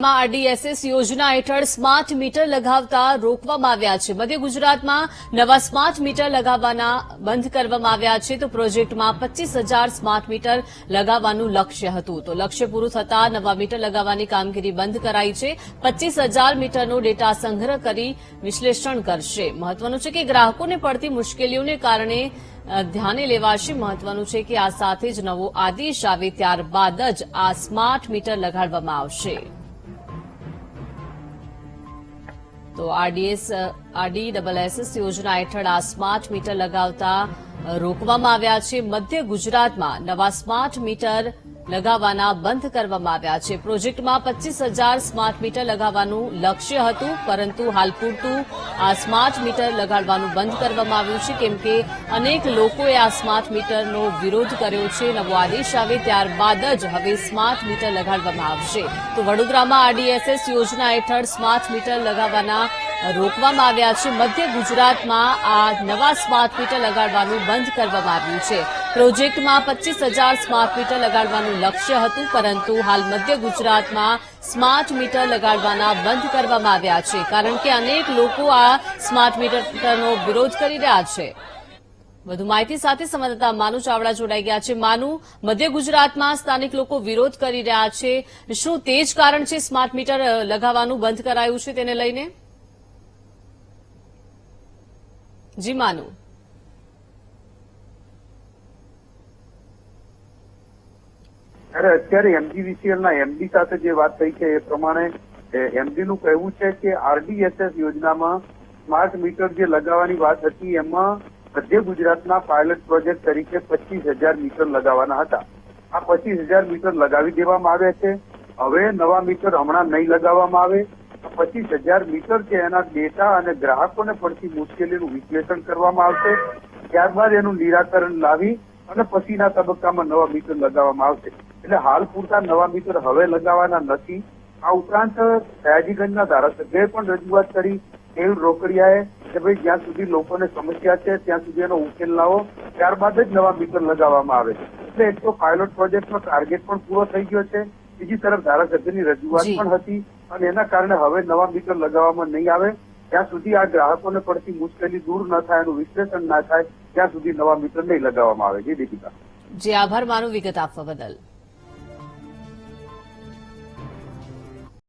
RDSS યોજના હેઠળ smart meter લગાવતા રોકવામાં આવ્યા છે. મધ્ય ગુજરાતમાં નવા સ્માર્ટ મીટર લગાવવાના બંધ કરવામાં આવ્યા છે. તો પ્રોજેક્ટમાં 25,000 સ્માર્ટ મીટર લગાવવાનું લક્ષ્ય હતું. તો લક્ષ્ય પૂરું થતાં નવા મીટર લગાવવાની કામગીરી બંધ કરાઈ છે. 25,000 મીટરનો ડેટા સંગ્રહ કરી વિશ્લેષણ કરશે. મહત્વનું છે કે ગ્રાહકોને પડતી મુશ્કેલીઓને કારણે ધ્યાને લેવાશે. મહત્વનું છે કે આ સાથે જ નવો આદેશ આવે ત્યારબાદ જ આ સ્માર્ટ મીટર લગાડવામાં આવશે. તો આરડીએસએસ યોજના હેઠળ આ સ્માર્ટ મીટર લગાવતા રોકવામાં આવ્યા છે. મધ્ય ગુજરાતમાં નવા સ્માર્ટ મીટર લગાવવાના બંધ કરવામાં આવ્યા છે. પ્રોજેક્ટમાં 25,000 સ્માર્ટ મીટર લગાવવાનું લક્ષ્ય હતું, પરંતુ હાલ પૂરતું આ સ્માર્ટ મીટર લગાડવાનું બંધ કરવામાં આવ્યું છે, કેમ કે અનેક લોકોએ આ સ્માર્ટ મીટરનો વિરોધ કર્યો છે. નવો આદેશ આવે ત્યારબાદ જ હવે સ્માર્ટ મીટર લગાડવામાં આવશે. તો વડોદરામાં આરડીએસએસ યોજના હેઠળ સ્માર્ટ મીટર લગાવવાના રોકવામાં આવ્યા છે. મધ્ય ગુજરાતમાં આ નવા સ્માર્ટ મીટર લગાડવાનું બંધ કરવામાં આવ્યું છે. પ્રોજેક્ટમાં 25,000 સ્માર્ટ મીટર લગાડવાનું લક્ષ્ય હતું, પરંતુ હાલ મધ્ય ગુજરાતમાં સ્માર્ટ મીટર લગાડવાના બંધ કરવામાં આવ્યા છે, કારણ કે અનેક લોકો આ સ્માર્ટ મીટરનો વિરોધ કરી રહ્યા છે. વધુ માહિતી સાથે સંવાદદાતા માનુ ચાવડા જોડાઈ ગયા છે. માનુ, મધ્ય ગુજરાતમાં સ્થાનિક લોકો વિરોધ કરી રહ્યા છે. શું તે જ કારણ છે સ્માર્ટ મીટર લગાવવાનું બંધ કરાયું છે તેને લઈને? જી માનુ. અત્યારે એમજીવીસીએલના એમડી સાથે જે વાત થઈ છે એ પ્રમાણે એમડીનું કહેવું છે કે આરડીએસએસ યોજનામાં સ્માર્ટ મીટર જે લગાવવાની વાત હતી એમાં મધ્ય ગુજરાતના પાયલટ પ્રોજેક્ટ તરીકે 25,000 મીટર લગાવવાના હતા. આ 25,000 મીટર લગાવી દેવામાં આવ્યા છે. હવે નવા મીટર હમણાં નહીં લગાવવામાં આવે. 25,000 મીટર છે એના ડેટા અને ગ્રાહકોને પડતી મુશ્કેલીનું વિશ્લેષણ કરવામાં આવશે. ત્યારબાદ એનું નિરાકરણ લાવી અને પછીના તબક્કામાં નવા મીટર લગાવવામાં આવશે. એટલે હાલ પૂરતા નવા મીટર હવે લગાવવાના નથી. આ ઉપરાંત સયાજીગંજના ધારાસભ્યએ પણ રજૂઆત કરી કેયુર રોકડિયાએ કે ભાઈ જ્યાં સુધી લોકોને સમસ્યા છે ત્યાં સુધી એનો ઉકેલ લાવો, ત્યારબાદ જ નવા મીટર લગાવવામાં આવે. એટલે એક તો પાયલોટ પ્રોજેક્ટનો ટાર્ગેટ પણ પૂરો થઈ ગયો છે, બીજી તરફ ધારાસભ્યની રજૂઆત પણ હતી અને એના કારણે હવે નવા મીટર લગાવવામાં નહીં આવે. ત્યાં સુધી આ ગ્રાહકોને પડતી મુશ્કેલી દૂર ન થાય, એનું વિશ્લેષણ ના થાય ત્યાં સુધી નવા મીટર નહીં લગાવવામાં આવે. જી દીપિકા. જી આભાર માનું વિગત આપવા બદલ.